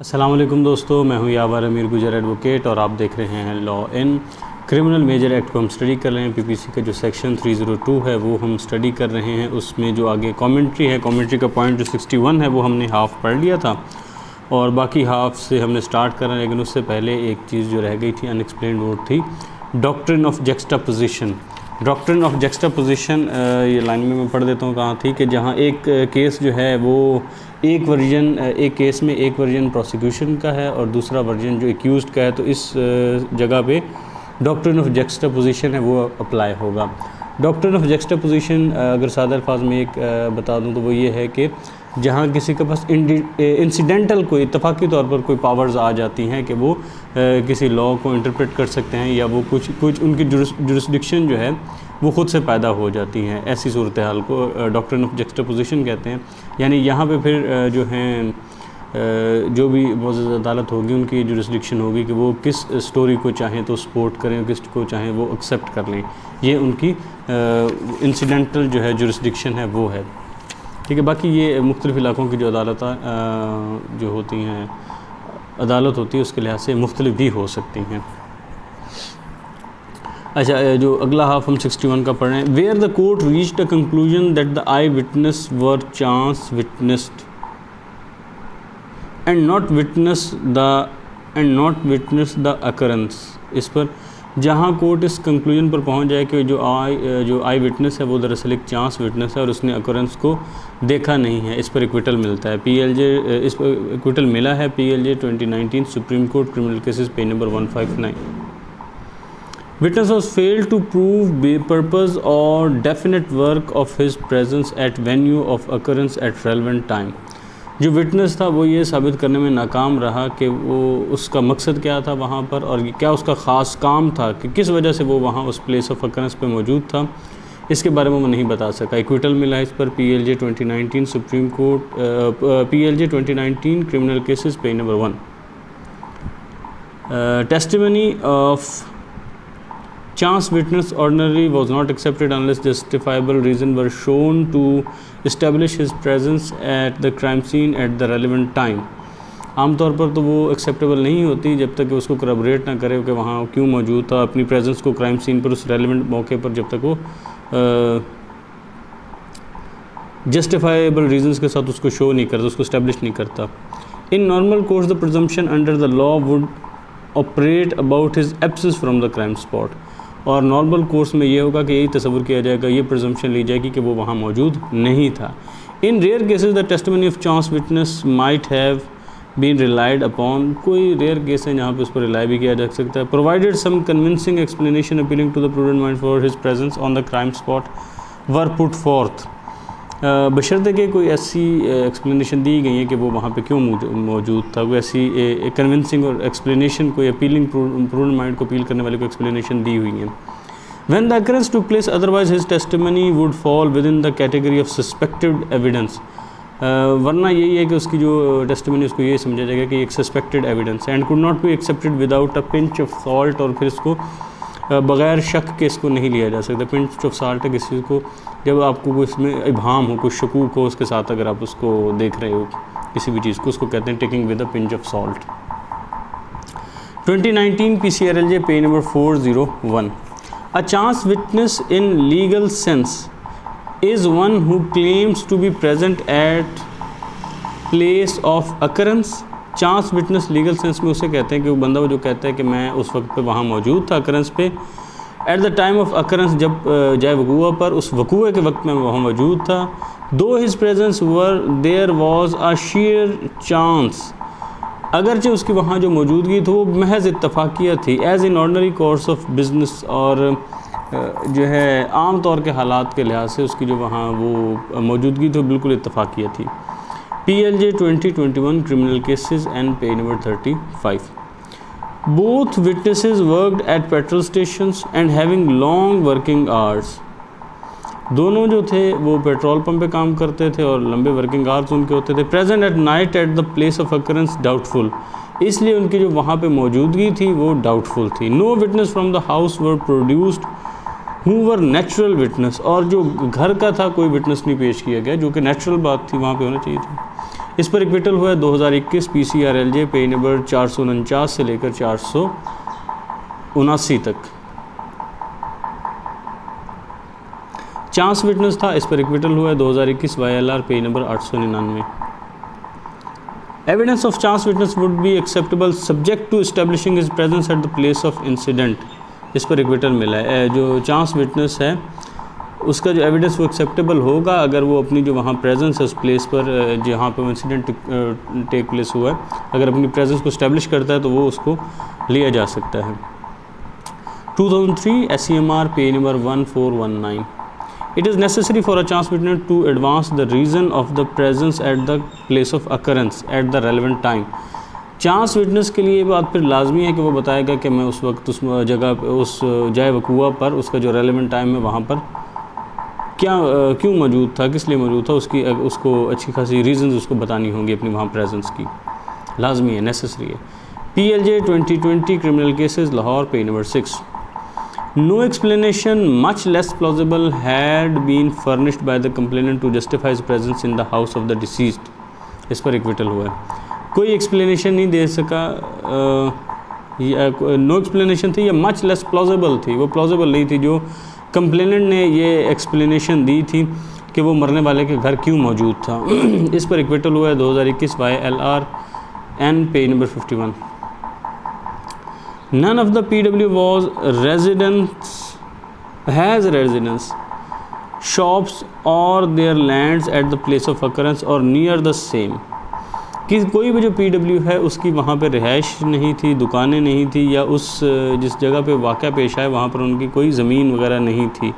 अस्सलाम वालेकुम दोस्तों, मैं हूं यावर अमीर गुजर एडवोकेट और आप देख रहे हैं law in criminal major act को हम स्टडी कर रहे हैं। पीपीसी का जो सेक्शन 302 है वो हम स्टडी कर रहे हैं। उसमें जो आगे कमेंट्री है, कमेंट्री का पॉइंट जो 61 है वो हमने हाफ़ पढ़ लिया था और बाकी हाफ़ से हमने स्टार्ट कर रहे हैं। लेकिन उससे पहले एक चीज़ जो रह गई थी, अनएक्सप्लेन्ड वर्ड थी, डॉक्ट्रिन ऑफ जक्सटापोजिशन। डॉक्ट्रिन ऑफ जक्सटापोजिशन ये लाइन में मैं पढ़ देता हूँ कहाँ थी कि जहाँ एक केस जो है वो एक केस में एक वर्जन प्रोसिक्यूशन का है और दूसरा वर्जन जो एक्यूज़ड का है, तो इस जगह पे डॉक्ट्रिन ऑफ जक्सटापोजिशन है वो अप्लाई होगा। डॉक्ट्रिन ऑफ जक्सटापोजिशन अगर सादा अल्फाज में एक बता दूँ तो वो ये है कि जहाँ किसी के पास इंसिडेंटल कोई इत्तफाकी तौर पर कोई पावर्स आ जाती हैं कि वो किसी लॉ को इंटरप्रेट कर सकते हैं या वो कुछ उनकी जुरिस्डिक्शन जो है वो ख़ुद से पैदा हो जाती हैं, ऐसी सूरत हाल को डॉक्ट्रिन ऑफ जक्सटापोजिशन कहते हैं। यानी यहाँ पे फिर जो हैं जो भी मुअज़्ज़ज़ अदालत होगी उनकी जुरिस्डिक्शन होगी कि वो किस स्टोरी को चाहें तो सपोर्ट करें, किस को चाहें वो एक्सेप्ट कर लें। ये उनकी इंसिडेंटल जो है जुरिस्डिक्शन है वो है, ठीक है। बाकी ये मुख्तलिफ़ इलाक़ों की जो अदालत जो होती हैं, अदालत होती है उसके लिहाज से मुख्तलिफ भी हो सकती हैं। अच्छा, जो अगला हाफ हम 61 का पढ़ रहे हैं। Where the court reached a conclusion that the eye witness were chance witnessed and not witness the occurrence. इस पर जहाँ कोर्ट इस कंक्लूजन पर पहुँच जाए कि जो आई विटनेस है वो दरअसल एक चांस विटनेस है और उसने अकरेंस को देखा नहीं है, इस पर एक्विटल मिलता है। इस पर एक्विटल मिला है PLJ 2019 supreme court criminal cases page number 159। Witness was failed to prove purpose or definite work of his presence at venue of occurrence at relevant time। जो विटनेस था वो ये साबित करने में नाकाम रहा कि वो उसका मकसद क्या था वहाँ पर और क्या उसका ख़ास काम था कि किस वजह से वो वहाँ उस प्लेस ऑफ अकरेंस पे मौजूद था, इसके बारे में वो नहीं बता सका। इक्विटल मिला इस पर PLJ 2019 supreme court PLJ 2019 criminal cases page number 1। Testimony of chance witness ordinarily was not accepted unless justifiable reason were shown to establish his presence at the crime scene at the relevant time। आम तौर पर तो वो acceptable नहीं होती जब तक कि उसको करबरेट ना करे कि वहाँ क्यों मौजूद था, अपनी प्रेजेंस को क्राइम सीन पर उस रेलिवेंट मौके पर जब तक वो जस्टिफाइबल रीजंस के साथ उसको शो नहीं करता, उसको इस्टेब्लिश नहीं करता। In normal course the presumption under the law would operate about his absence from the crime spot. और नॉर्मल कोर्स में ये होगा कि यही तस्वुर किया जाएगा, ये प्रिजम्पशन ली जाएगी कि वो वहाँ मौजूद नहीं था। In rare cases the testimony of chance witness might have been relied upon. कोई रेयर केस है जहाँ पे उस पर रिलाई भी किया जा सकता है। Provided some convincing explanation appealing to the prudent mind for his presence on the crime spot were put forth. बशर्ते कि कोई ऐसी एक्सप्लेनेशन दी गई है कि वो वहाँ पे क्यों मौजूद था, कोई ऐसी कन्विंसिंग और एक्सप्लेनेशन, कोई अपीलिंग प्रूडेंट माइंड को अपील करने वाले को एक्सप्लेनेशन दी हुई है। When the occurrence took place otherwise his testimony would fall with in the category of suspected evidence. वरना यही है कि उसकी जो टेस्टिमनी उसको ये समझा जाएगा कि एक suspected evidence and could not be accepted without a pinch of salt. और फिर इसको बग़ैर शक के इसको नहीं लिया जा सकता। पिंच ऑफ सॉल्ट है किसी को जब आपको कोई इसमें इबहाम हो, कुछ शकूक हो, उसके साथ अगर आप उसको देख रहे हो किसी भी चीज़ को, उसको कहते हैं taking with a pinch of salt. 2019 PCRLJ page number 401। A chance witness in legal sense is one who claims to be present at place of occurrence. Chance witness legal sense में उसे कहते हैं कि वो बंदा वो जो कहता है कि मैं उस वक्त पे वहाँ मौजूद था अकरेंस पे, at the time of occurrence, जब जाए वकूआ पर, उस वकूए के वक्त में वहाँ मौजूद था। Though his presence were there was a sheer chance. अगरचे उसकी वहाँ जो मौजूदगी थी वो महज इत्तफाकिया थी। As in ordinary course of business, और जो है आम तौर के हालात के लिहाज से उसकी जो वहाँ वो मौजूदगी थी बिल्कुल इत्तफाकिया थी। PLJ 2021 criminal cases and page number 35। Both witnesses worked at petrol stations and having long working hours। दोनों जो थे वो पेट्रोल पंप पे काम करते थे और लंबे वर्किंग आवर्स उनके होते थे। Present at night at the place of occurrence doubtful। इसलिए उनकी जो वहाँ पे मौजूदगी थी वो डाउटफुल थी। No witness from the house were produced who were natural witness। और जो घर का था कोई विटनेस नहीं पेश किया गया, जो कि नेचुरल बात थी, वहाँ पे होना चाहिए था। इस पर एक्विटल हुआ है 2021 PCRLJ पेज नंबर 449 से लेकर 479 तक। चांस विटनेस था, इस पर एक्विटल हुआ है 2021 YLR page number 899। Evidence of chance witness would be acceptable subject to establishing his presence at the place of incident, इस पर एक्विटल मिला है। जो चांस विटनेस है उसका जो एविडेंस वो एक्सेप्टेबल होगा अगर वो अपनी जो वहाँ प्रेजेंस है उस प्लेस पर जहाँ पर इंसिडेंट टेक प्लेस हुआ है, अगर अपनी प्रेजेंस को इस्टेब्लिश करता है तो वो उसको लिया जा सकता है। 2003 SCMR page number 1419। It is necessary for a chance witness to advance the reason of the presence at the place of occurrence at the relevant time। Chance witness के लिए ये बात फिर लाजमी है कि वो बताएगा कि मैं उस वक्त उस जगह उस जाए वकूआ पर उसका जो रेलेवेंट टाइम है वहाँ पर क्यों मौजूद था, किस लिए मौजूद था, उसको अच्छी खासी रीजंस उसको बतानी होंगी अपनी वहाँ प्रेजेंस की, लाजमी है, नेसेसरी है। PLJ 2020 criminal cases Lahore page number 6। No explanation much less plausible had been furnished by the complainant to justify his presence in the house of the deceased, इस पर एक्विटल हुआ है। कोई एक्सप्लेनेशन नहीं दे सका, नो एक्सप्लेनेशन थी या मच लेस प्लॉजिबल थी, वो प्लॉजिबल नहीं थी। जो कंप्लेनेंट ने ये एक्सप्लेनेशन दी थी कि वो मरने वाले के घर क्यों मौजूद था, इस पर एक्विटल हुआ है 2021 YLR N page number 51। None of the PW was has residence, shops or their lands at the place of occurrence or near the same। कि कोई भी जो PW है उसकी वहाँ पे रिहाइश नहीं थी, दुकानें नहीं थी, या उस जिस जगह पे वाक़या पेश आए वहाँ पर उनकी कोई ज़मीन वगैरह नहीं थी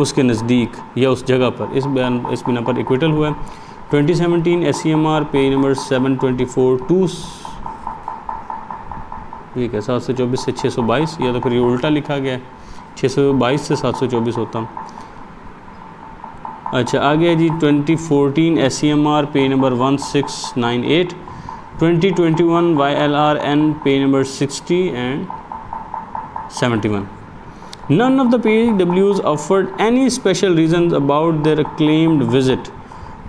उसके नज़दीक या उस जगह पर, इस बिना पर एक्विटल हुआ है। 2017 SCMR पेज नंबर 724 ठीक है 724 से 622, या तो फिर ये उल्टा लिखा गया है, 622 से 724 होता। अच्छा आगे है जी 2014 SCMR page number 1698, 2021 YLR N page number 60 and 71। None of the PWs offered any special reasons about their claimed visit।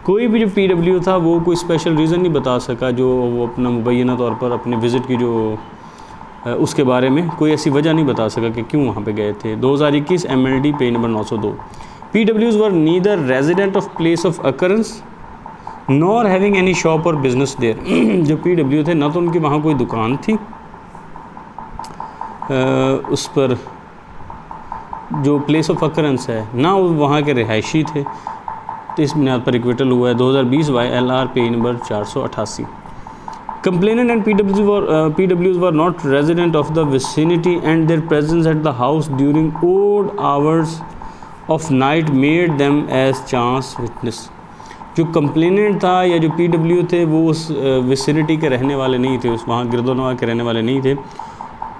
कोई भी जो PW था वो कोई स्पेशल रीज़न नहीं बता सका जो वो अपना मुबैना तौर पर अपने विज़िट की जो उसके बारे में कोई ऐसी वजह नहीं बता सका कि क्यों वहाँ पे गए थे। 2021 MLD page number 902। PWs were neither resident of place of occurrence nor having any shop or business there। जो PW थे ना तो उनकी वहाँ कोई दुकान थी उस पर जो प्लेस ऑफ अकरेंस है, ना वो वहाँ के रिहायशी थे, तो इस बुनियाद पर इक्विटल हुआ है 2020 YLR page number 488। Complainant and PWs were not resident of the vicinity and their presence at the house during odd hours of night made them as chance witness। जो कंप्लेनेंट था या जो PW थे वो उस vicinity के रहने वाले नहीं थे, उस वहाँ गिरदोनवा के रहने वाले नहीं थे,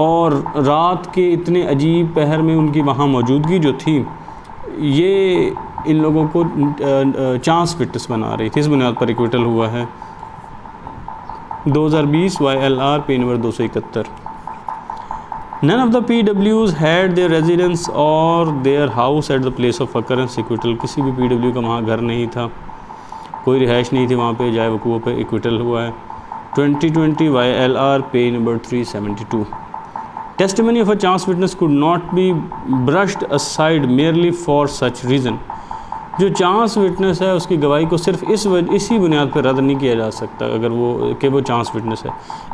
और रात के इतने अजीब पहर में उनकी वहाँ मौजूदगी जो थी ये इन लोगों को चांस विटनेस बना रही थी। इस बुनियाद पर इक्विटल हुआ है 2020 YLR page number 271। None of the PWs had their residence or their house at the place of occurrence acquittal. किसी भी PW का वहाँ घर नहीं था, कोई रिहाइश नहीं थी वहाँ पे, जाए वकूआ पे इक्विटल हुआ है 2020 YLR page number 372। Testimony of a chance witness could not be brushed aside merely for such reason। जो चांस विटनेस है उसकी गवाही को सिर्फ इसी बुनियाद पर रद्द नहीं किया जा सकता अगर वो चांस विटनेस है।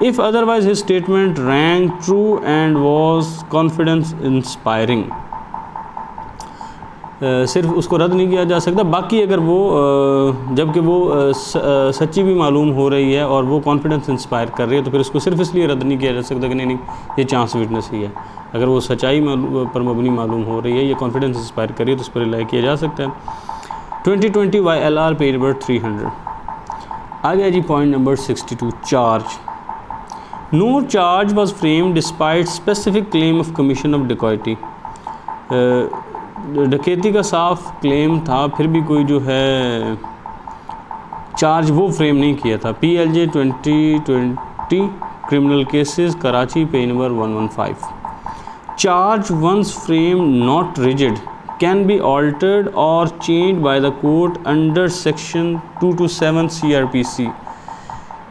If otherwise his statement wrong true and was confidence inspiring, सिर्फ उसको रद्द नहीं किया जा सकता, बाकी अगर वो जबकि वो सच्ची भी मालूम हो रही है और वो कॉन्फिडेंस इंस्पायर कर रही है तो फिर उसको सिर्फ इसलिए रद्द नहीं किया जा सकता कि नहीं ये चांस विटनेस ही है। अगर वो सच्चाई पर मबनी मालूम हो रही है, ये कॉन्फिडेंस इंस्पायर कर रही है तो उस पर रिलाई किया जा सकता है। 2020 YLR पेज नंबर 300। आगे जी point number 62 charge. No charge was frame despite specific claim of commission of dacoity. डकैती का साफ क्लेम था फिर भी कोई जो है चार्ज वो फ्रेम नहीं किया था। PLJ 2020 criminal cases Karachi page number 115। Charge once frame not rigid can be altered or changed by the court under section 227 CRPC।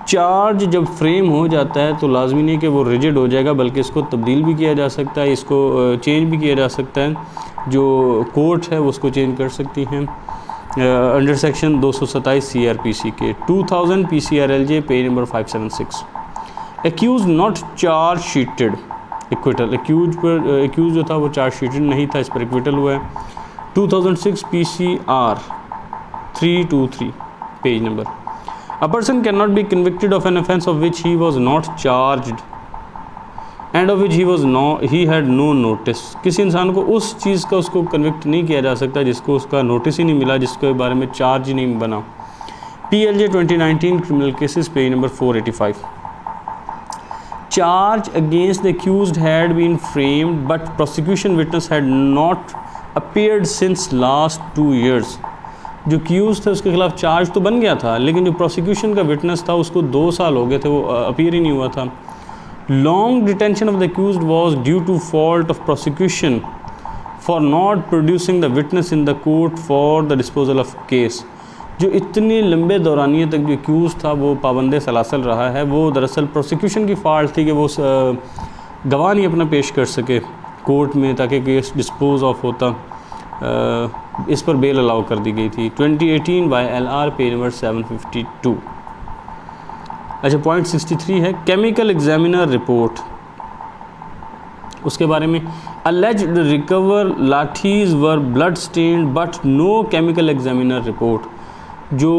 Charge जब फ्रेम हो जाता है तो लाजमी नहीं कि वो रिजिड हो जाएगा, बल्कि इसको तब्दील भी किया जा सकता है, इसको चेंज भी किया जा सकता है। जो कोर्ट है वो उसको चेंज कर सकती हैं अंडर सेक्शन 227 CRPC के। 2000 PCRLJ page number 576। Accused not charge sheeted, acquittal. Accused जो था वो चार्ज शीटेड नहीं था, इस पर एक्विटल हुआ है। 2006 PCR 323 page number. A person cannot be convicted of an offence of which he was not charged and of which he had no notice। किसी इंसान को उस चीज़ का उसको कन्विक्ट नहीं किया जा सकता जिसको उसका नोटिस ही नहीं मिला, जिसके बारे में चार्ज ही नहीं बना। PLJ 2019 criminal cases page number 485। Charge against the accused had been framed but prosecution witness had not appeared since last 2 years। जो एक्यूज थे उसके खिलाफ चार्ज तो बन गया था, लेकिन जो प्रोसिक्यूशन का विटनेस था उसको 2 साल हो गए थे, वो अपीयर ही नहीं हुआ था। Long detention of the accused was due to fault of prosecution for not producing the witness in the court for the disposal of case. जो इतनी लंबे दौरानिए तक जो एक्यूज था वो पाबंद सलासल रहा है, वो दरअसल प्रोसिक्यूशन की फॉल्ट थी कि वो गवाह नहीं अपना पेश कर सके कोर्ट में ताकि केस डिस्पोज ऑफ होता। इस पर बेल अलाउ कर दी गई थी। 2018 बाय LR पेज नंबर 752। अच्छा, पॉइंट 63 है केमिकल एग्जामिनर रिपोर्ट, उसके बारे में। Alleged recover lathis were blood stained but no chemical examiner report. जो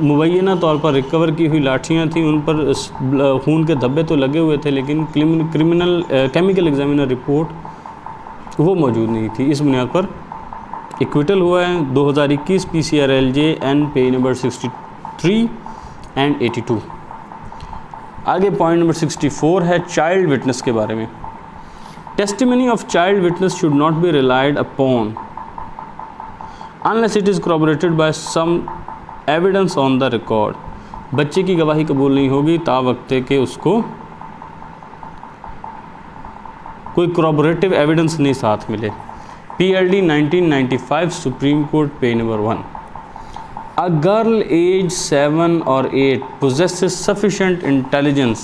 मुबैना तौर पर रिकवर की हुई लाठियाँ थी उन पर खून के धब्बे तो लगे हुए थे, लेकिन केमिकल एग्जामिनर रिपोर्ट वो मौजूद नहीं थी। इस बुनियाद पर इक्विटल हुआ है। 2021 PCRLJ N page number 63 and 82। आगे पॉइंट नंबर 64 है चाइल्ड विटनेस के बारे में। Testimony of child witness should not be relied upon unless it is corroborated by some evidence on the record. बच्चे की गवाही कबूल नहीं होगी तावक्ते के उसको कोई corroborative एविडेंस नहीं साथ मिले। PLD 1995 supreme court page number 1। A girl age 7 और 8 possesses sufficient intelligence।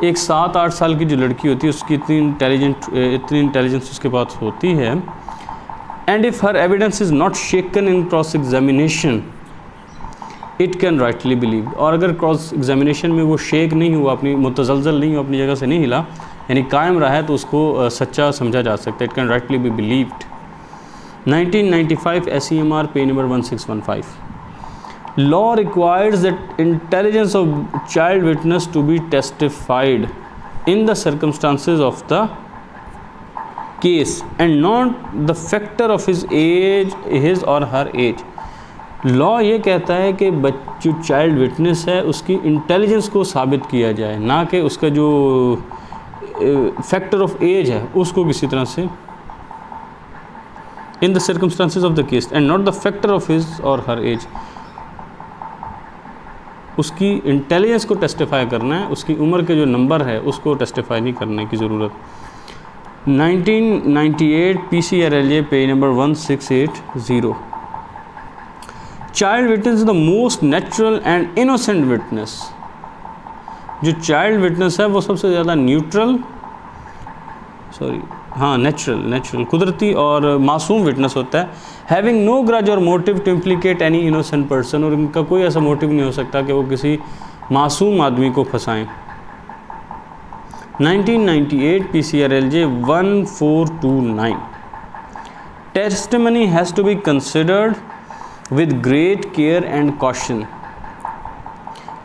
एक 7-8 साल की जो लड़की होती है उसकी इतनी इंटेलिजेंस उसके पास होती है। And if her evidence is not shaken in cross examination it can rightly believe. और अगर क्रॉस एग्जामिनेशन में वो शेक नहीं हुआ, अपनी मुतज़लज़ल नहीं हुआ, अपनी जगह से नहीं हिला, यानी कायम रहा है, तो उसको सच्चा समझा जा सकता है। It can rightly be believed. 1995 SEMR page number 1615। Law requires that intelligence of child witness to be testified in the circumstances of the case and not the factor of his or her as. Law ये कहता है कि जो child witness है उसकी intelligence को साबित किया जाए, ना कि उसका जो फैक्टर ऑफ एज है उसको किसी तरह से इन the circumstances of the case and not the factor of his or her as. उसकी इंटेलिजेंस को टेस्टिफाई करना है, उसकी उम्र के जो नंबर है उसको टेस्टिफाई नहीं करने की ज़रूरत। 1998 PCRLJ page number 1680। Child witness is the most natural and innocent witness. जो चाइल्ड विटनेस है वो सबसे ज़्यादा नेचुरल कुदरती और मासूम विटनेस होता है। Having no grudge or motive to implicate any innocent person. और इनका कोई ऐसा मोटिव नहीं हो सकता कि वो किसी मासूम आदमी को फंसाएं। 1998 PCRLJ 1429। Testimony has to be considered with great care and caution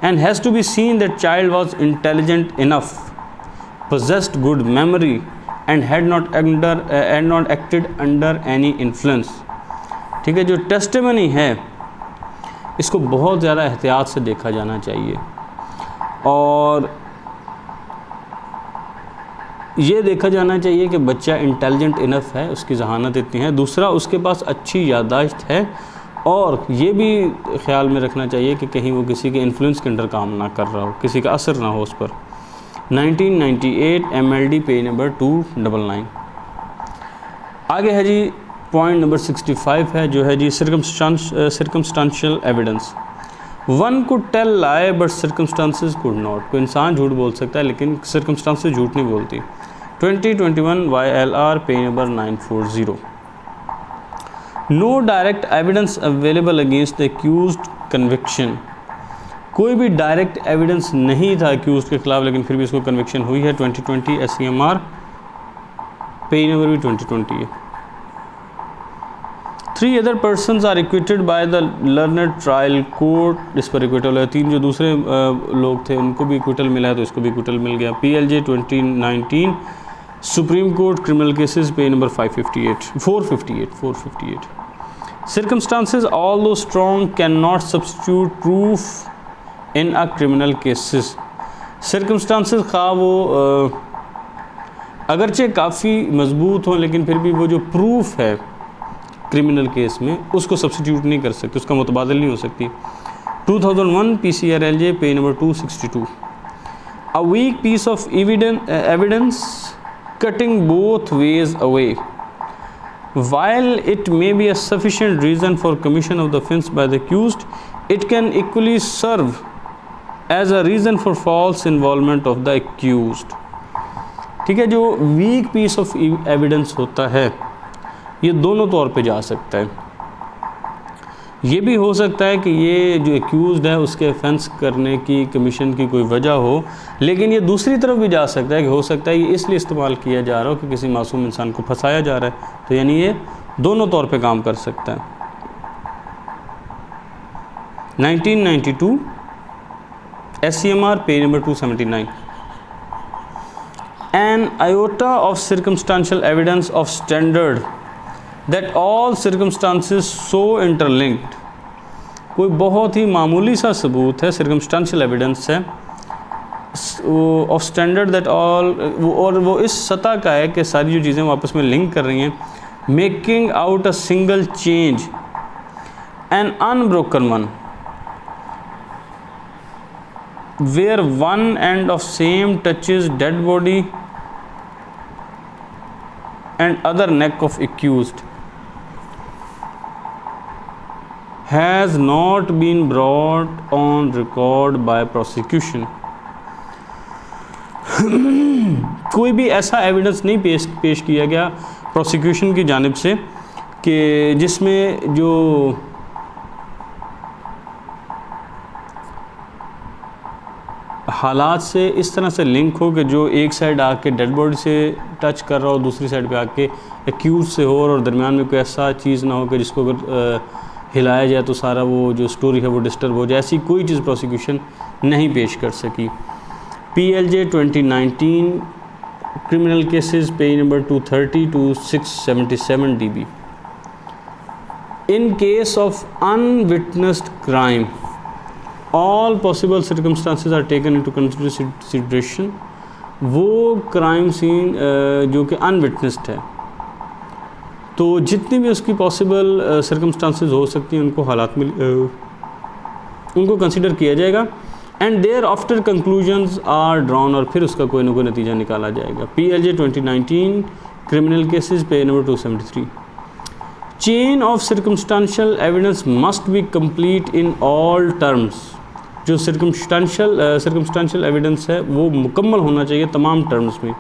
and has to be seen that child was intelligent enough, possessed good memory and had not acted under any influence। ठीक है, जो testimony है इसको बहुत ज़्यादा एहतियात से देखा जाना चाहिए और ये देखा जाना चाहिए कि बच्चा इंटेलिजेंट इनफ है, उसकी जहानत इतनी है। दूसरा, उसके पास अच्छी याददाश्त है और ये भी ख्याल में रखना चाहिए कि कहीं वो किसी के इन्फ्लुएंस के अंडर काम ना कर रहा हो, किसी का असर ना हो उस पर। 1998 MLD पेज नंबर 299। आगे है जी पॉइंट नंबर 65 है जो है जी circumstantial evidence. One could tell lie but circumstances could not. कोई इंसान झूठ बोल सकता है लेकिन सर्कमस्टांसेस झूठ नहीं बोलती। 2021 YLR page number 940। No direct evidence available against the accused conviction. कोई भी डायरेक्ट एविडेंस नहीं था एक्यूज्ड के खिलाफ लेकिन फिर भी इसको कन्विक्शन हुई है। 2020 SCMR पेज नंबर भी 2020 है। 3 other persons are acquitted by the learned trial court. इस पर एक्विटल है। 3 जो दूसरे लोग थे उनको भी एक्विटल मिला है तो इसको भी एक्विटल मिल गया। PLJ 2019 supreme court criminal cases page number 458। Circumstances although strong cannot substitute proof in a criminal cases। Circumstances खा वो अगरचे काफ़ी मजबूत हों लेकिन फिर भी वो जो प्रूफ है क्रिमिनल केस में उसको सब्सटीट्यूट नहीं कर सकते, उसका मुतबादल नहीं हो सकती। 2001 PCRLJ page number 262। A weak piece of evidence cutting both ways away, while it may be a sufficient reason for commission of the offence by the accused, it can equally serve as a reason for false involvement of the accused। ठीक है, जो week piece of evidence होता है ये दोनों तौर पे जा सकता है। ये भी हो सकता है कि ये जो एक्यूज़्ड है उसके ऑफेंस करने की कमीशन की कोई वजह हो, लेकिन ये दूसरी तरफ भी जा सकता है कि हो सकता है ये इसलिए इस्तेमाल किया जा रहा हो कि किसी मासूम इंसान को फंसाया जा रहा है। तो यानी ये दोनों तौर पे काम कर सकता है। 1992 SCMR page number 279। An iota of circumstantial evidence of standard that all circumstances so interlinked। कोई बहुत ही मामूली सा सबूत है, circumstantial evidence है of standard that all, और वो इस सतह का है कि सारी जो चीज़ें आपस में लिंक कर रही हैं, making out a single change, an unbroken one, where one end of same touches dead body and other neck of accused, has not been brought on record by prosecution। कोई भी ऐसा एविडेंस नहीं पेश किया गया प्रोसिक्यूशन की जानिब से कि जिसमें जो हालात से इस तरह से लिंक हो कि जो एक साइड आके डेड बॉडी से टच कर रहा हो, दूसरी साइड पे आके एक्यूज से हो, और दरमियान में कोई ऐसा चीज़ ना हो कि जिसको अगर हिलाया जाए तो सारा वो जो स्टोरी है वो डिस्टर्ब हो जाए। ऐसी कोई चीज़ प्रोसिक्यूशन नहीं पेश कर सकी। PLJ 2019 criminal cases page number 230 to 677 DB। In case of unwitnessed crime all possible circumstances are taken into consideration। वो क्राइम सीन जो कि अनविटनेस्ड है तो जितनी भी उसकी पॉसिबल सर्कमस्टांसेस हो सकती हैं उनको हालात में उनको कंसिडर किया जाएगा। And thereafter conclusions are drawn, और फिर उसका कोई ना कोई नतीजा निकाला जाएगा। PLJ 2019 criminal cases page number 273। Chain of circumstantial evidence must be complete in all terms. जो सर्कमस्टांशियल एविडेंस है वो मुकम्मल होना चाहिए तमाम टर्म्स में।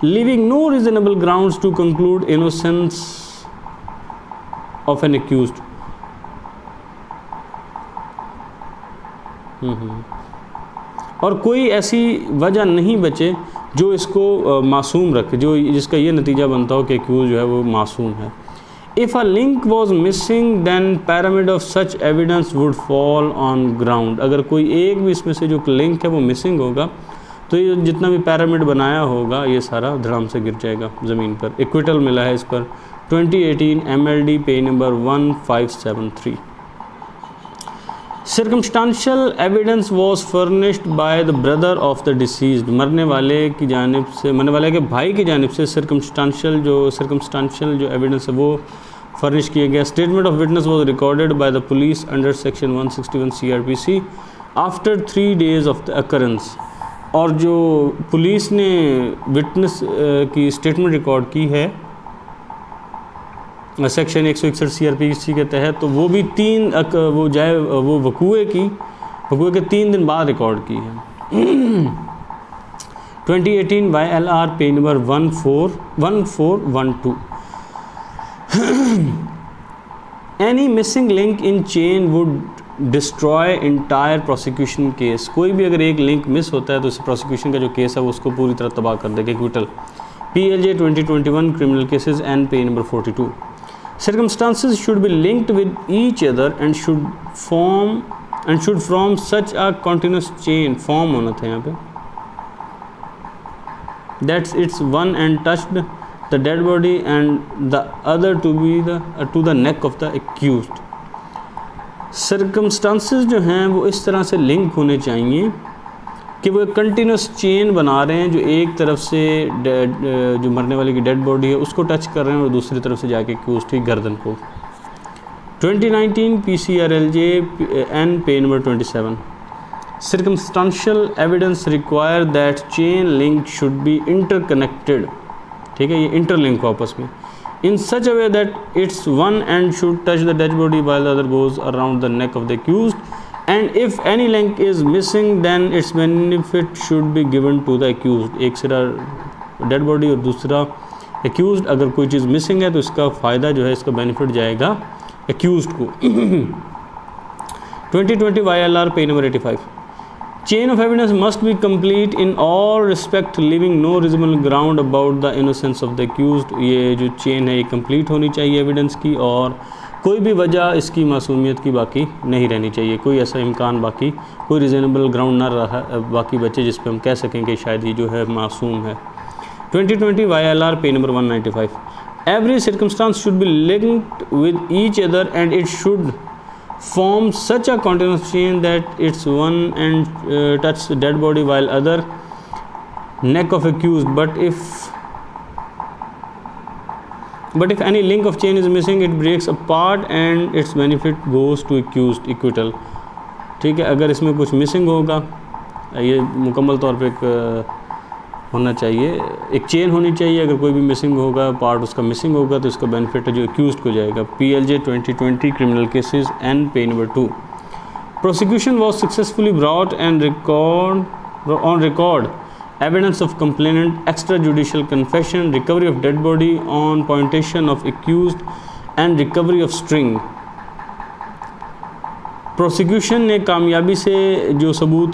Leaving no reasonable grounds to conclude innocence of an accused. और कोई ऐसी वजह नहीं बचे जो इसको मासूम रखे, जो जिसका ये नतीजा बनता हो कि एक्यूज जो है वो मासूम है। If a link was missing, then pyramid of such evidence would fall on ground। अगर कोई एक भी इसमें से जो लिंक है वो मिसिंग होगा तो ये जितना भी पैरामिड बनाया होगा ये सारा धड़ाम से गिर जाएगा ज़मीन पर। एक्विटल मिला है इस पर 2018 MLD page number 1573। Circumstantial evidence was furnished by the brother of the deceased। मरने वाले के भाई की जानिब से circumstantial जो एविडेंस है वो फर्निश किया गया। Statement of witness was recorded by the police under section 161 CRPC after 3 days of the occurrence. और जो पुलिस ने विटनेस की स्टेटमेंट रिकॉर्ड की है सेक्शन 161 CRPC के तहत, तो वो भी वो वकूए की फकवे के 3 दिन बाद रिकॉर्ड की है। 2018 YLR page number 1412। Any missing link in chain would destroy entire prosecution case. कोई भी अगर एक लिंक मिस होता है तो इस प्रोसिक्यूशन का जो केस है वो उसको पूरी तरह तबाह कर देगा। Acquittal PLJ 2021 criminal cases N page number 42। Circumstances should be linked with each other and should form such a continuous chain, form होना था यहाँ पे, that's its one end touched the dead body and the other to the neck of the accused। Circumstances जो हैं वो इस तरह से लिंक होने चाहिए कि वो एक कंटिन्यूस चेन बना रहे हैं, जो एक तरफ से जो मरने वाले की डेड बॉडी है उसको टच कर रहे हैं और दूसरी तरफ से जाके accused की गर्दन को। 2019 PCRLJ N page number 27। Circumstantial evidence require that chain link should be interconnected, ठीक है, ये इंटरलिंक हो आपस में, in such a way that its one end should touch the dead body while the other goes around the neck of the accused, and if any link is missing then its benefit should be given to the accused। एक सिरा dead body और दूसरा accused, अगर कोई चीज़ missing है तो इसका फ़ायदा जो है, इसका बेनिफिट जाएगा accused को। 2020 YLR page number 85। Chain of evidence must be complete in all respect, leaving no reasonable ground about the innocence of the accused। ये जो चेन है ये कंप्लीट होनी चाहिए एविडेंस की, और कोई भी वजह इसकी मासूमियत की बाकी नहीं रहनी चाहिए, कोई ऐसा इम्कान बाकी, कोई रीज़नेबल ग्राउंड ना रहा बाकी बचे जिस पे हम कह सकें कि शायद ये जो है मासूम है। 2020 YLR page number 195। Every circumstance should be linked with each other and it should form such a continuous chain that its one end touches the dead body while other neck of accused, but if any link of chain is missing it breaks apart and its benefit goes to accused। Acquittal, ठीक है, अगर इसमें कुछ missing होगा, ये मुकम्मल तौर पे एक होना चाहिए, एक चेन होनी चाहिए, अगर कोई भी मिसिंग होगा, पार्ट उसका मिसिंग होगा तो इसका बेनिफिट है जो एक्यूज्ड को जाएगा। PLJ 2020 criminal cases N page number 2। Prosecution was successfully brought and on record evidence of complainant, extra judicial confession, recovery of dead body on pointation of accused and recovery of string. Prosecution ने कामयाबी से जो सबूत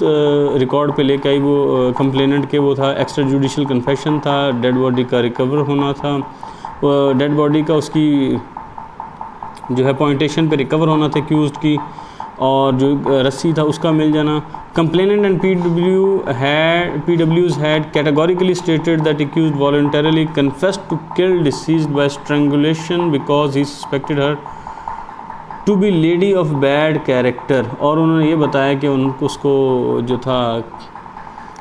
record पे लेके आई वो complainant के वो था एक्स्ट्रा जुडिशियल कन्फेशन था, डेड बॉडी का रिकवर होना था, डेड बॉडी का उसकी जो है पॉइंटेशन पे रिकवर होना था एक्यूज्ड की, और जो रस्सी था उसका मिल जाना। Complainant and PWs had categorically stated that accused voluntarily confessed to kill deceased by strangulation because he suspected her to be lady of bad character. और उन्होंने ये बताया कि उसको जो था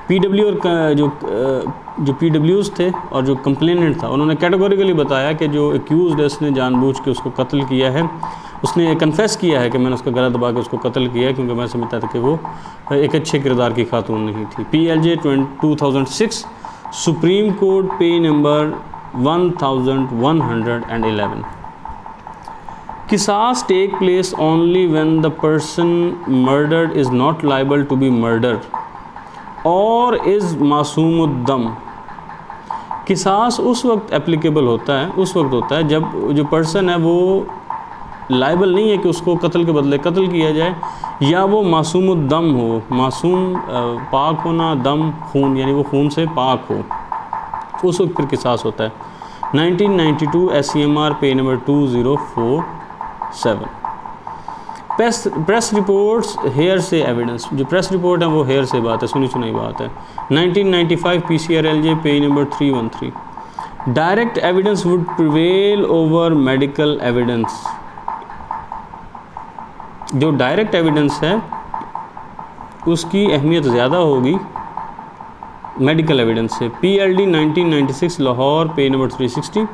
PW और जो PWs थे और जो कंप्लेनेंट था उन्होंने कैटेगोरिकली बताया कि जो एक्यूज्ड है उसने जानबूझ के उसको कत्ल किया है, उसने कन्फेस किया है कि मैंने उसका गला दबा के उसको कत्ल किया है क्योंकि मैं समझता था कि वो एक अच्छे किरदार की खातून नहीं थी। PLJ 2006 supreme court page number 1111। Qisas take place only when the person murdered is not liable to be murdered or is मासूमुद दम। किसास उस वक्त एप्लीकेबल होता है, उस वक्त होता है जब जो पर्सन है वो लाइबल नहीं है कि उसको कत्ल के बदले कत्ल किया जाए, या वो मासूमुद दम हो, मासूम पाक होना, दम खून यानी वो खून से पाक हो, उस वक्त फिर किसास होता है। 1992 SCMR page number 2047। Press reports hearsay evidence, जो प्रेस रिपोर्ट है वो हेयर से बात है, सुनी सुनाई बात है। 1995 PCRLJ page number 313। Direct evidence would prevail over medical evidence. जो डायरेक्ट एविडेंस है उसकी अहमियत ज़्यादा होगी मेडिकल एविडेंस से। PLD 1996 Lahore page number 360।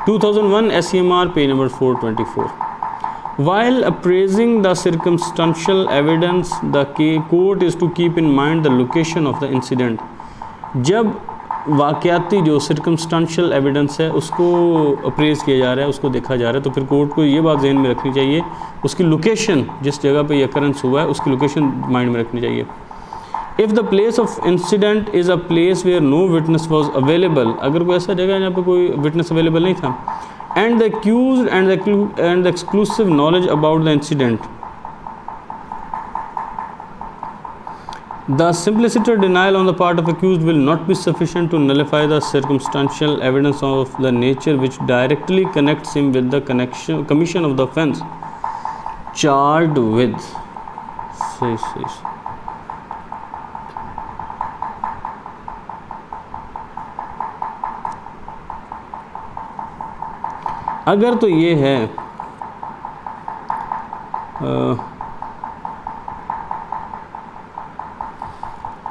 2001 SCMR page number 424। While appraising the circumstantial evidence, the court is to keep in mind the location of the incident। जब वाक़याती जो circumstantial evidence है उसको अप्रेज किया जा रहा है, उसको देखा जा रहा है, तो फिर कोर्ट को ये बात जहन में रखनी चाहिए, उसकी लोकेशन, जिस जगह पे ये अकरेंस हुआ है उसकी लोकेशन माइंड में रखनी चाहिए। If the place of incident is a place where no witness was available, अगर कोई ऐसा जगह है जहाँ पे कोई विटनेस अवेलेबल नहीं था, and the accused and the exclusive knowledge about the incident, the simpliciter denial on the part of accused will not be sufficient to nullify the circumstantial evidence of the nature which directly connects him with the commission of the offence charged with. सही। अगर तो ये है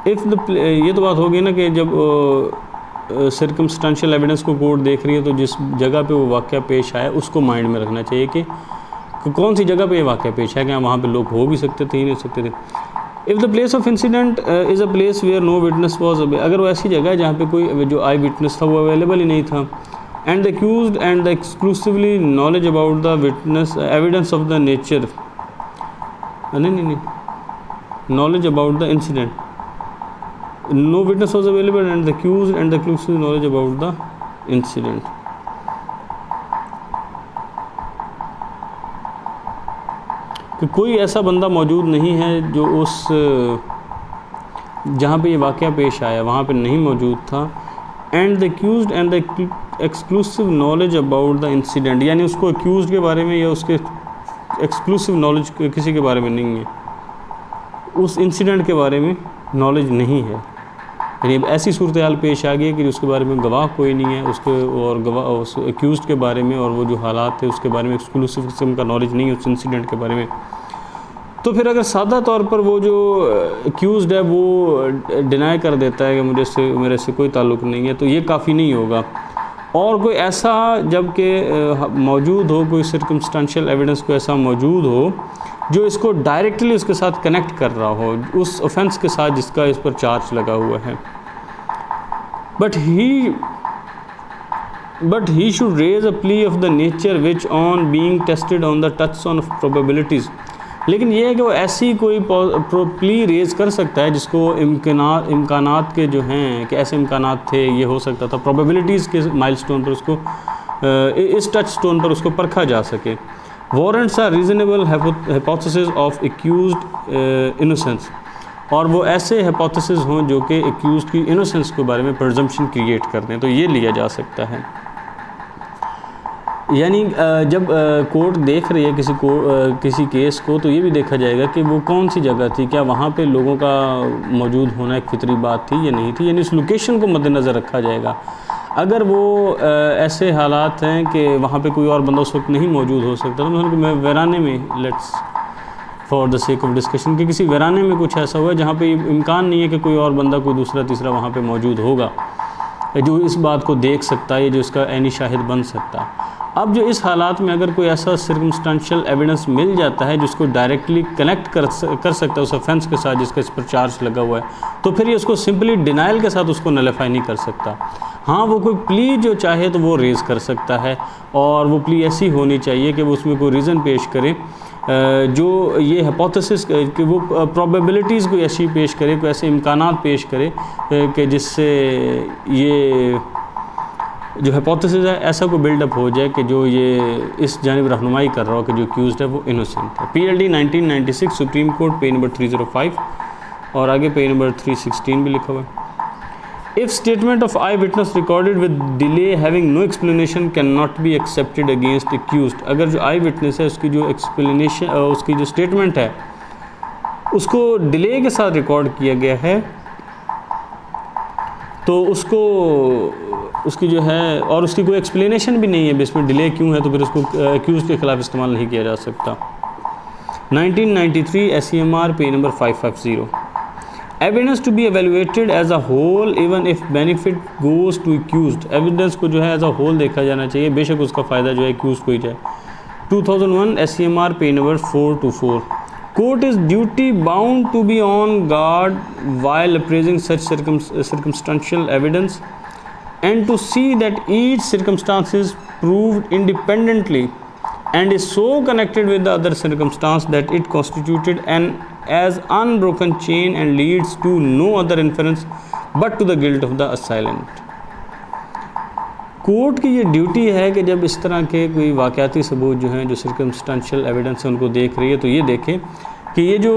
ये तो बात होगी ना कि जब सर्कमस्टांशियल एविडेंस को कोर्ट देख रही है तो जिस जगह पे वो वाक़या पेश आया उसको माइंड में रखना चाहिए कि कौन सी जगह पे ये वाक़या पेश आया, क्या वहाँ पे लोग हो भी सकते थे, ही नहीं सकते थे। If the place of incident is a place where no witness was, अगर वो ऐसी जगह है जहाँ पे कोई जो आई विटनेस था वो अवेलेबल ही नहीं था, and the accused and the exclusively knowledge about the witness evidence of the nature, नहीं, knowledge about the incident, no witness was available and the accused and the exclusive knowledge about the incident. कि कोई ऐसा बंदा मौजूद नहीं है जो उस जहाँ पे ये वाक़या पेश आया वहाँ पे नहीं मौजूद था, and the accused and the exclusive knowledge about the incident, यानी उसको एक्यूज्ड के बारे में या उसके एक्सक्लूसिव नॉलेज किसी के बारे में नहीं है, उस इंसिडेंट के बारे में नॉलेज नहीं है। यानी ऐसी सूरत हाल पेश आ गई कि उसके बारे में गवाह कोई नहीं है, उसके और गवाह उस एक्यूज़ के बारे में और वो जो हालात थे उसके बारे में एक्सक्लूसिव किस्म का नॉलेज नहीं है उस इंसिडेंट के बारे में। तो फिर अगर सादा तौर पर वो जो एक्यूज़ड है वो डिनाई कर देता है कि मेरे से कोई ताल्लुक़ नहीं है, तो ये काफ़ी नहीं होगा। और कोई ऐसा जबकि मौजूद हो, कोई सर्कमस्टांशियल एविडेंस को ऐसा मौजूद हो जो इसको डायरेक्टली उसके साथ कनेक्ट कर रहा हो उस ऑफेंस के साथ जिसका इस पर चार्ज लगा हुआ है, but he should raise a plea of the nature which on being tested on the touchstone of probabilities. लेकिन यह है कि वो ऐसी कोई प्ली रेज कर सकता है जिसको इम्कानात के जो हैं कि ऐसे इम्कानात थे, ये हो सकता था, प्रोबेबिलिटीज़ के माइलस्टोन पर उसको इस टच स्टोन पर उसको परखा जा सके। Warrants are reasonable hypothesis of accused innocence, और वो ऐसे हाइपोथेसिस हों जो कि एक्यूज्ड की इनोसेंस के बारे में प्रिजम्पशन क्रिएट कर दें, तो ये लिया जा सकता है। यानी जब कोर्ट देख रही है किसी केस को, तो ये भी देखा जाएगा कि वो कौन सी जगह थी, क्या वहाँ पे लोगों का मौजूद होना एक फितरी बात थी या नहीं थी, यानी उस लोकेशन को मद्देनज़र रखा जाएगा। अगर वो ऐसे हालात हैं कि वहाँ पे कोई और बंदा उस वक्त नहीं मौजूद हो सकता, तो मैं वीराने में, let's for the sake of discussion, कि किसी वीराने में कुछ ऐसा हुआ है जहाँ पे इम्कान नहीं है कि कोई और बंदा, कोई दूसरा तीसरा वहाँ पे मौजूद होगा जो इस बात को देख सकता है, जो इसका ऐनी शाहिद बन सकता है। अब जो इस हालात में अगर कोई ऐसा सर्कमस्टांशियल एविडेंस मिल जाता है जिसको डायरेक्टली कनेक्ट कर सकता है उस ऑफेंस के साथ जिसका इस पर चार्ज लगा हुआ है, तो फिर ये उसको सिंपली डिनाइल के साथ उसको नलिफाई नहीं कर सकता। हाँ, वो कोई प्ली जो चाहे तो वो रेज़ कर सकता है, और वो प्ली ऐसी होनी चाहिए कि वो उसमें कोई रीज़न पेश करे जो ये हाइपोथेसिस कि वो प्रोबेबिलिटीज़ कोई ऐसी पेश करे, कोई ऐसे इम्कानात पेश करे कि जिससे ये जो हाइपोथेसिस है ऐसा को बिल्डअप हो जाए कि जो ये इस जानिब रहनुमाई कर रहा हो कि जो एक्यूज्ड है वो इनोसेंट है। PLD 1996 supreme court page number 305 और आगे पेज नंबर 316 भी लिखा हुआ है। If statement of eyewitness recorded with delay having no explanation cannot be accepted against accused, अगर जो आई विटनेस है उसकी जो एक्सप्लेनेशन, उसकी जो स्टेटमेंट है उसको डिले के साथ रिकॉर्ड किया गया है, तो उसकी जो है और उसकी कोई एक्सप्लेनेशन भी नहीं है इसमें डिले क्यों है, तो फिर उसको एक्यूज के खिलाफ इस्तेमाल नहीं किया जा सकता। 1993 SCMR page number 550। Evidence to be evaluated as a whole even if benefit goes to accused, evidence को जो है एज अ होल देखा जाना चाहिए, बेशक उसका फ़ायदा जो है एक्यूज को ही जाए। 2001 SCMR page number 424। Court is duty bound to be on guard while appraising such circumstantial evidence and to see that each circumstance is proved independently and is so connected with the other circumstance that it constituted an as unbroken chain and leads to no other inference but to the guilt of the assailant. Court की ये duty है कि जब इस तरह के कोई वाक़याती सबूत जो हैं, जो सर्कमस्टेंशियल एविडेंस है, उनको देख रही है, तो ये देखें कि ये जो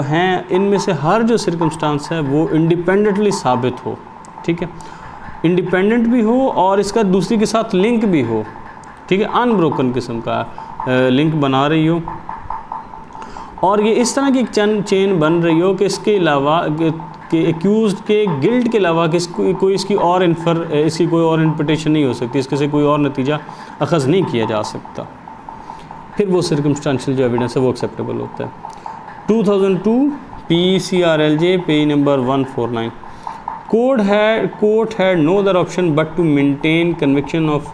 हैं इनमें से हर जो सर्कमस्टांस है वो इंडिपेंडेंटली साबित हो, ठीक है, इंडिपेंडेंट भी हो और इसका दूसरी के साथ लिंक भी हो, ठीक है, अनब्रोकन किस्म का लिंक बना रही हो और ये इस तरह की एक चेन बन रही हो कि इसके अलावा कि एक्यूज़ड के गिल्ट के अलावा कि कोई इसकी कोई और इंटरप्रिटेशन नहीं हो सकती, इसके से कोई और नतीजा अखज़ नहीं किया जा सकता, फिर वो सर्कमस्टेंशियल जो एविडेंस है वो एक्सेप्टेबल होता है। 2002 PCRLJ page number 149 court had no other option but to maintain conviction of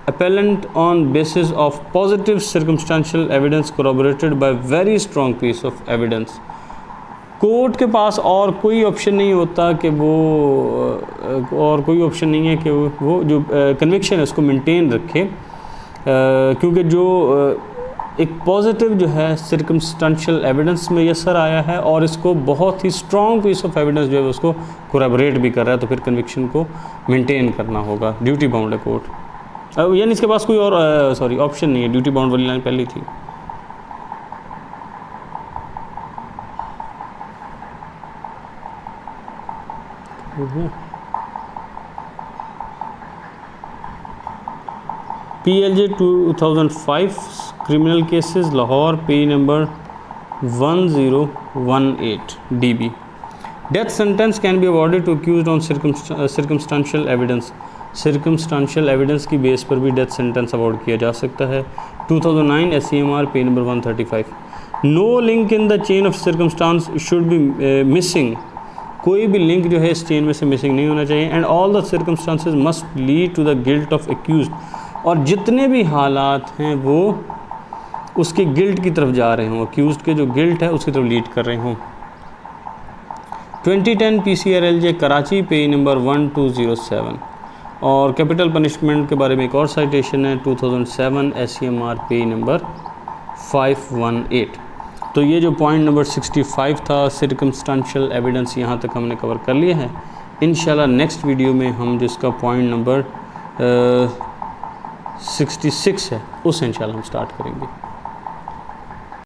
appellant on basis of positive circumstantial evidence corroborated by very strong piece of evidence। Court के पास और कोई option नहीं होता कि और कोई ऑप्शन नहीं है कि वो जो कन्विक्शन है उसको मेंटेन रखे, क्योंकि जो एक पॉजिटिव जो है सर्कमस्टेंशियल एविडेंस में यसर आया है और इसको बहुत ही स्ट्रॉन्ग पीस ऑफ एविडेंस जो है उसको कोरैबोरेट भी कर रहा है, तो फिर कन्विक्शन को मेंटेन करना होगा, ड्यूटी बाउंड है कोर्ट, यानी इसके पास कोई और ऑप्शन नहीं है, ड्यूटी बाउंड वाली लाइन पहले थी। PLJ 2005 criminal cases Lahore page number 1018 DB। Death sentence can be awarded to accused on circumstantial evidence. Circumstantial evidence की बेस पर भी डेथ सेंटेंस अवॉर्ड किया जा सकता है। 2009 SCMR page number 135। No link in the chain of circumstance should be missing. कोई भी link जो है इस चेन में से मिसिंग नहीं होना चाहिए। And all the circumstances must lead to the guilt of accused. और जितने भी हालात हैं वो उसके गिल्ट की तरफ जा रहे हों, अक्यूज्ड के जो गिल्ट है उसकी तरफ लीड कर रहे हों। 2010 PCRLJ कराची पेज नंबर 1207। और कैपिटल पनिशमेंट के बारे में एक और साइटेशन है 2007 SCMR पेज नंबर 518। तो ये जो पॉइंट नंबर 65 था सर्कमस्टेंशियल एविडेंस, यहाँ तक हमने कवर कर लिया है। इंशाल्लाह नेक्स्ट वीडियो में हम जिसका पॉइंट नंबर 66 है उसे इंशाल्लाह हम स्टार्ट करेंगे।